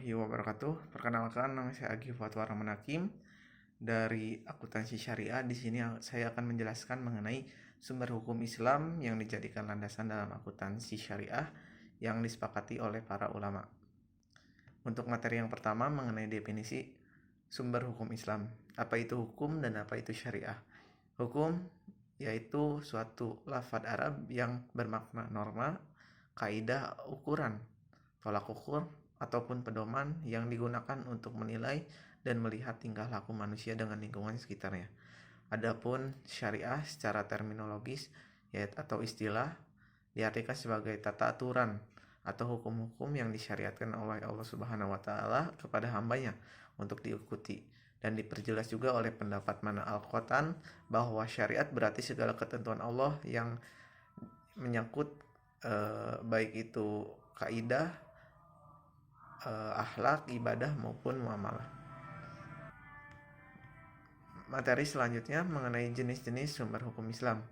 warahmatullahi wabarakatuh. Perkenalkan, nama saya Agi Fatwa Rahman Hakim dari Akuntansi Syariah. Di sini saya akan menjelaskan mengenai sumber hukum Islam yang dijadikan landasan dalam akuntansi syariah yang disepakati oleh para ulama. Untuk materi yang pertama mengenai definisi sumber hukum Islam. Apa itu hukum dan apa itu syariah? Hukum yaitu suatu lafaz Arab yang bermakna norma, kaidah, ukuran, tolak ukur, ataupun pedoman yang digunakan untuk menilai dan melihat tingkah laku manusia dengan lingkungan sekitarnya. Adapun syariah secara terminologis yaitu atau istilah diartikan sebagai tata aturan atau hukum-hukum yang disyariatkan oleh Allah Subhanahu wa taala kepada hambanya untuk diikuti, dan diperjelas juga oleh pendapat Mana Al-Qatan bahwa syariat berarti segala ketentuan Allah yang menyangkut baik itu kaidah, akhlak, ibadah maupun muamalah. Materi selanjutnya mengenai jenis-jenis sumber hukum Islam.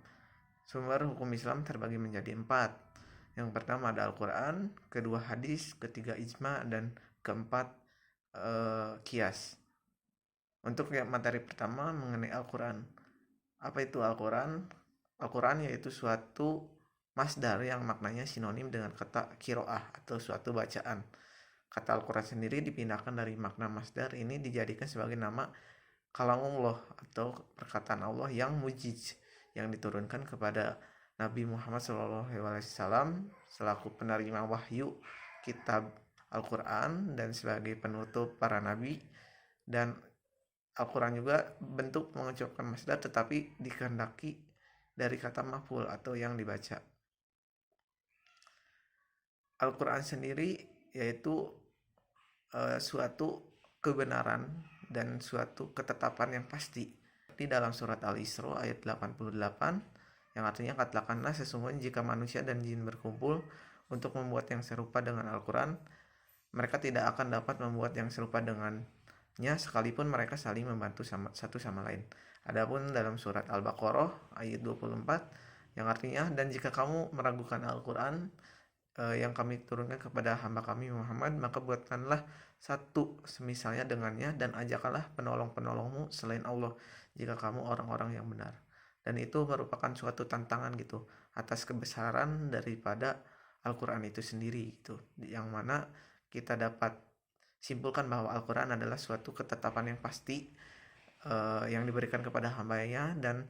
Sumber hukum Islam terbagi menjadi 4. Yang pertama ada Al-Quran, kedua hadis, ketiga ijma, dan keempat qiyas. Untuk materi pertama mengenai Al-Quran. Apa itu Al-Quran? Al-Quran yaitu suatu masdar yang maknanya sinonim dengan kata kiroah atau suatu bacaan. Kata Al-Quran sendiri dipindahkan dari makna masdar ini dijadikan sebagai nama kalamullah atau perkataan Allah yang mujiz, yang diturunkan kepada Nabi Muhammad SAW selaku penerima wahyu kitab Al-Quran dan sebagai penutup para nabi. Dan Al-Quran juga bentuk mengucapkan masdar tetapi dikehendaki dari kata maf'ul atau yang dibaca. Al-Quran sendiri yaitu suatu kebenaran dan suatu ketetapan yang pasti. Di dalam surat Al-Isra ayat 88 yang artinya, katakanlah sesungguhnya jika manusia dan jin berkumpul untuk membuat yang serupa dengan Al-Quran, mereka tidak akan dapat membuat yang serupa dengannya sekalipun mereka saling membantu satu sama lain. Adapun dalam surat Al-Baqarah ayat 24 yang artinya, dan jika kamu meragukan Al-Quran yang kami turunkan kepada hamba kami Muhammad, maka buatkanlah satu semisalnya dengannya dan ajakkanlah penolong-penolongmu selain Allah jika kamu orang-orang yang benar. Dan itu merupakan suatu tantangan gitu atas kebesaran daripada Al-Quran itu sendiri gitu, yang mana kita dapat simpulkan bahwa Al-Quran adalah suatu ketetapan yang pasti yang diberikan kepada hambanya dan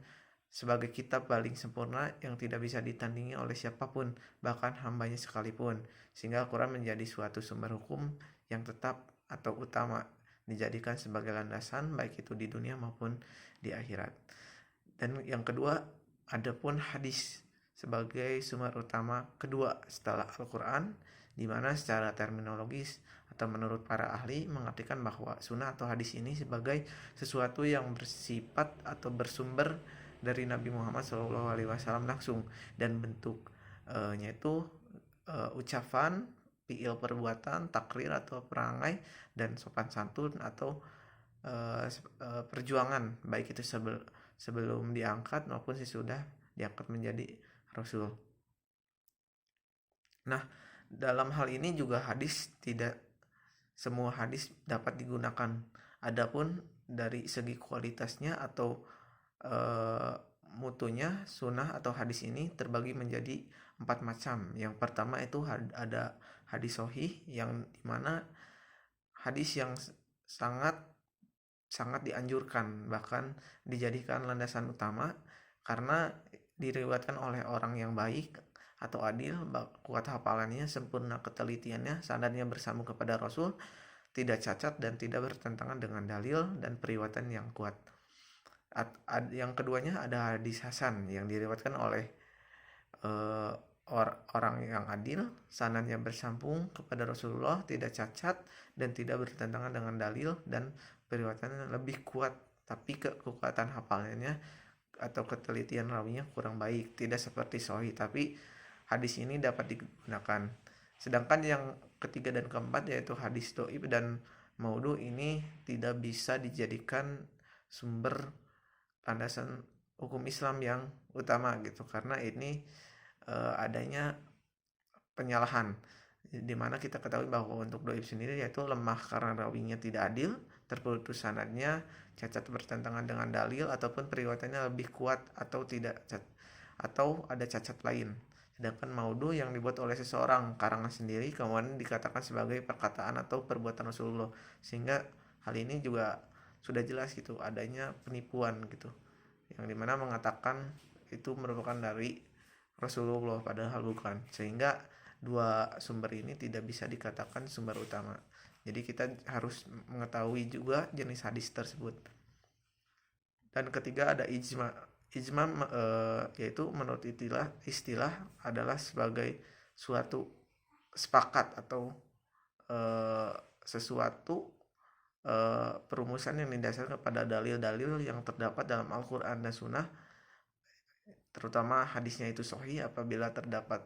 sebagai kitab paling sempurna yang tidak bisa ditandingi oleh siapapun, bahkan hambanya sekalipun, sehingga Al-Quran menjadi suatu sumber hukum yang tetap atau utama dijadikan sebagai landasan baik itu di dunia maupun di akhirat. Dan yang kedua, adapun hadis sebagai sumber utama kedua setelah Al-Quran, di mana secara terminologis atau menurut para ahli mengartikan bahwa sunnah atau hadis ini sebagai sesuatu yang bersifat atau bersumber dari Nabi Muhammad SAW langsung, dan bentuknya itu ucapan, fiil perbuatan, takrir atau perangai, dan sopan santun atau perjuangan baik itu sebelum diangkat maupun sesudah diangkat menjadi Rasul. Nah, dalam hal ini juga hadis tidak semua hadis dapat digunakan. Adapun dari segi kualitasnya atau mutunya, sunnah atau hadis ini terbagi menjadi 4 macam. Yang pertama itu ada hadis sahih, yang dimana hadis yang sangat dianjurkan, bahkan dijadikan landasan utama karena diriwayatkan oleh orang yang baik atau adil, kuat hafalannya, sempurna ketelitiannya, sanadnya bersambung kepada Rasul, tidak cacat dan tidak bertentangan dengan dalil dan periwayatan yang kuat. Yang keduanya ada hadis hasan yang diriwayatkan oleh orang yang adil, sanadnya bersambung kepada Rasulullah, tidak cacat dan tidak bertentangan dengan dalil dan periwayatannya lebih kuat, tapi kekuatan hafalannya atau ketelitian rawinya kurang baik, tidak seperti sahih, tapi hadis ini dapat digunakan. Sedangkan yang ketiga dan keempat yaitu hadis dhaif dan maudhu ini tidak bisa dijadikan sumber landasan hukum Islam yang utama gitu, karena ini adanya penyalahan di mana kita ketahui bahwa untuk dhaif sendiri yaitu lemah karena rawinya tidak adil, terputus sanadnya, cacat bertentangan dengan dalil, ataupun periwayatannya lebih kuat atau tidak atau ada cacat lain. Sedangkan maudhu yang dibuat oleh seseorang karangan sendiri kemudian dikatakan sebagai perkataan atau perbuatan Rasulullah, sehingga hal ini juga sudah jelas gitu adanya penipuan gitu, yang dimana mengatakan itu merupakan dari Rasulullah padahal bukan, sehingga dua sumber ini tidak bisa dikatakan sumber utama. Jadi kita harus mengetahui juga jenis hadis tersebut. Dan ketiga ada ijma. Ijma yaitu menurut istilah adalah sebagai suatu sepakat atau sesuatu perumusan yang didasarkan pada dalil-dalil yang terdapat dalam Al-Quran dan Sunnah, terutama hadisnya itu sahih. Apabila terdapat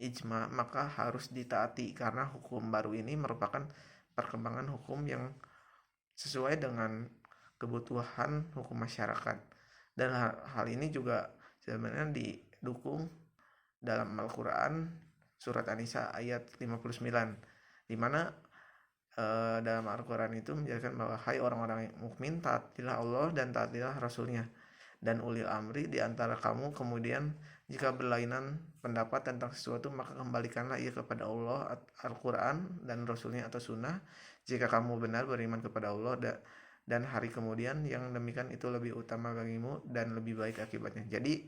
ijma maka harus ditaati, karena hukum baru ini merupakan perkembangan hukum yang sesuai dengan kebutuhan hukum masyarakat, dan hal ini juga sebenarnya didukung dalam Al-Quran surat An-Nisa ayat 59, di mana dalam Al-Quran itu menjelaskan bahwa hai orang-orang mukmin, taatilah Allah dan taatilah Rasulnya dan ulil amri di antara kamu. Kemudian jika berlainan pendapat tentang sesuatu maka kembalikanlah ia kepada Allah, Al-Quran dan Rasulnya atau Sunnah, jika kamu benar beriman kepada Allah dan hari kemudian, yang demikian itu lebih utama bagimu dan lebih baik akibatnya. Jadi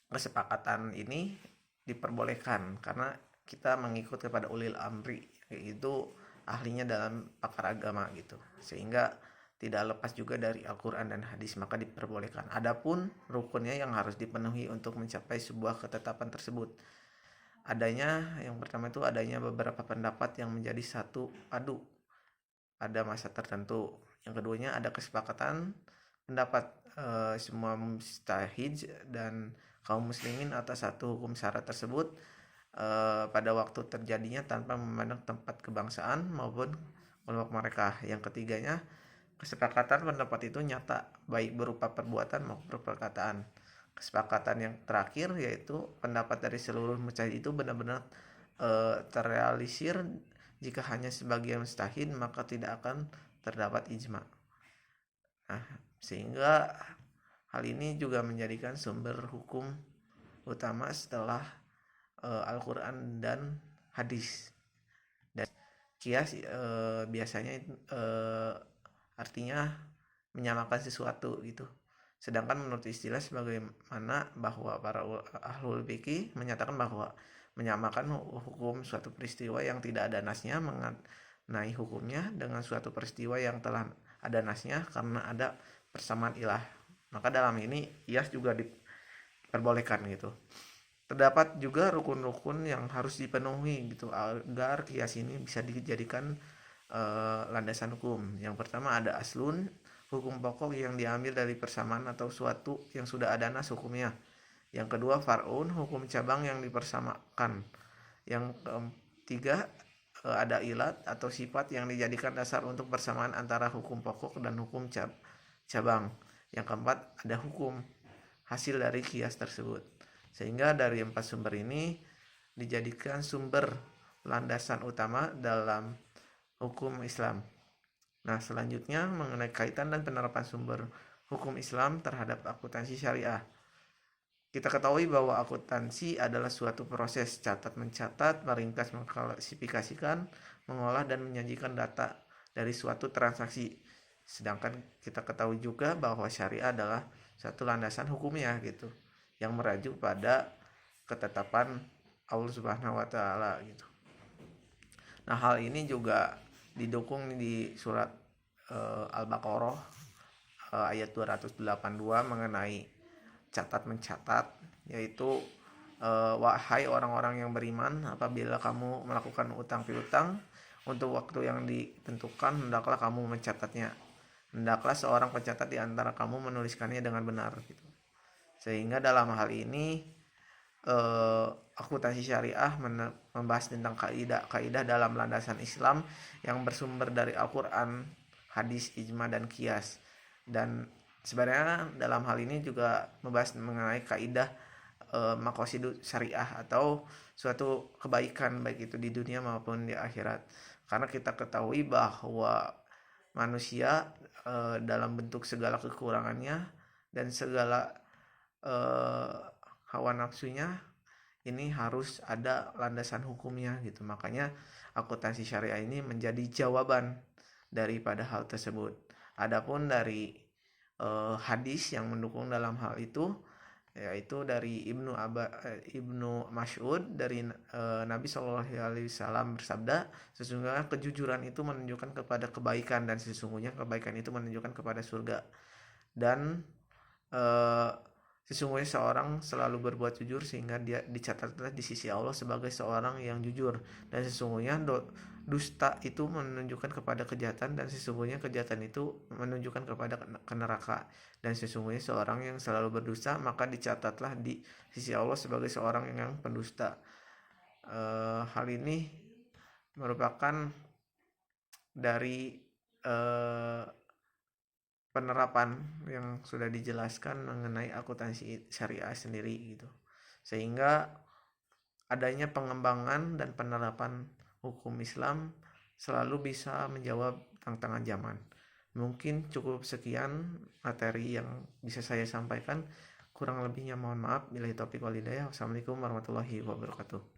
kesepakatan ini diperbolehkan karena kita mengikut kepada ulil amri, yaitu ahlinya dalam pakar agama gitu, sehingga tidak lepas juga dari Al-Quran dan hadis, maka diperbolehkan. Adapun rukunnya yang harus dipenuhi untuk mencapai sebuah ketetapan tersebut, yang pertama itu adanya beberapa pendapat yang menjadi satu padu pada masa tertentu. Yang keduanya ada kesepakatan pendapat semua mujtahid dan kaum muslimin atas satu hukum syarat tersebut pada waktu terjadinya tanpa memandang tempat kebangsaan maupun kelompok mereka. Yang ketiganya, kesepakatan pendapat itu nyata baik berupa perbuatan maupun perkataan. Kesepakatan yang terakhir yaitu pendapat dari seluruh mujtahid itu benar-benar terrealisir. Jika hanya sebagian mujtahid maka tidak akan terdapat ijma. Nah, sehingga hal ini juga menjadikan sumber hukum utama setelah Al-Quran dan hadis. Dan kias biasanya artinya menyamakan sesuatu gitu. Sedangkan menurut istilah sebagaimana bahwa para ahlul fikih menyatakan bahwa menyamakan hukum suatu peristiwa yang tidak ada nasnya mengenai hukumnya dengan suatu peristiwa yang telah ada nasnya karena ada persamaan ilah. Maka dalam ini kias juga diperbolehkan gitu. Terdapat juga rukun-rukun yang harus dipenuhi gitu agar kias ini bisa dijadikan landasan hukum. Yang pertama ada aslun, hukum pokok yang diambil dari persamaan atau suatu yang sudah ada nas hukumnya. Yang kedua far'un, hukum cabang yang dipersamakan. Yang ketiga ada ilat atau sifat yang dijadikan dasar untuk persamaan antara hukum pokok dan hukum cabang. Yang keempat ada hukum hasil dari kias tersebut. Sehingga dari 4 sumber ini dijadikan sumber landasan utama dalam hukum Islam. Nah, selanjutnya mengenai kaitan dan penerapan sumber hukum Islam terhadap akuntansi syariah. Kita ketahui bahwa akuntansi adalah suatu proses mencatat, meringkas, mengklasifikasikan, mengolah dan menyajikan data dari suatu transaksi. Sedangkan kita ketahui juga bahwa syariah adalah satu landasan hukumnya gitu, yang merujuk pada ketetapan Allah Subhanahu wa taala gitu. Nah, hal ini juga didukung di surat Al-Baqarah ayat 282 mengenai catat mencatat, yaitu wahai orang-orang yang beriman, apabila kamu melakukan utang piutang untuk waktu yang ditentukan, hendaklah kamu mencatatnya. Hendaklah seorang pencatat di antara kamu menuliskannya dengan benar gitu. Sehingga dalam hal ini akuntansi syariah membahas tentang kaidah dalam landasan Islam yang bersumber dari Al-Quran, hadis, ijma, dan kias. Dan sebenarnya dalam hal ini juga membahas mengenai kaidah maqasid syariah atau suatu kebaikan baik itu di dunia maupun di akhirat. Karena kita ketahui bahwa manusia dalam bentuk segala kekurangannya dan segala eh, hawa nafsunya ini harus ada landasan hukumnya gitu. Makanya akuntansi syariah ini menjadi jawaban daripada hal tersebut. Adapun dari hadis yang mendukung dalam hal itu yaitu dari Ibnu Mas'ud dari Nabi Shallallahu Alaihi Wasallam bersabda, sesungguhnya kejujuran itu menunjukkan kepada kebaikan dan sesungguhnya kebaikan itu menunjukkan kepada surga. Dan eh, sesungguhnya seorang selalu berbuat jujur sehingga dia dicatatlah di sisi Allah sebagai seorang yang jujur, dan sesungguhnya dusta itu menunjukkan kepada kejahatan dan sesungguhnya kejahatan itu menunjukkan kepada neraka, dan sesungguhnya seorang yang selalu berdusta maka dicatatlah di sisi Allah sebagai seorang yang pendusta. Hal ini merupakan dari penerapan yang sudah dijelaskan mengenai akuntansi syariah sendiri gitu. Sehingga adanya pengembangan dan penerapan hukum Islam selalu bisa menjawab tantangan zaman. Mungkin cukup sekian materi yang bisa saya sampaikan. Kurang lebihnya mohon maaf. Billahi taufiq wal hidayah. Wassalamualaikum warahmatullahi wabarakatuh.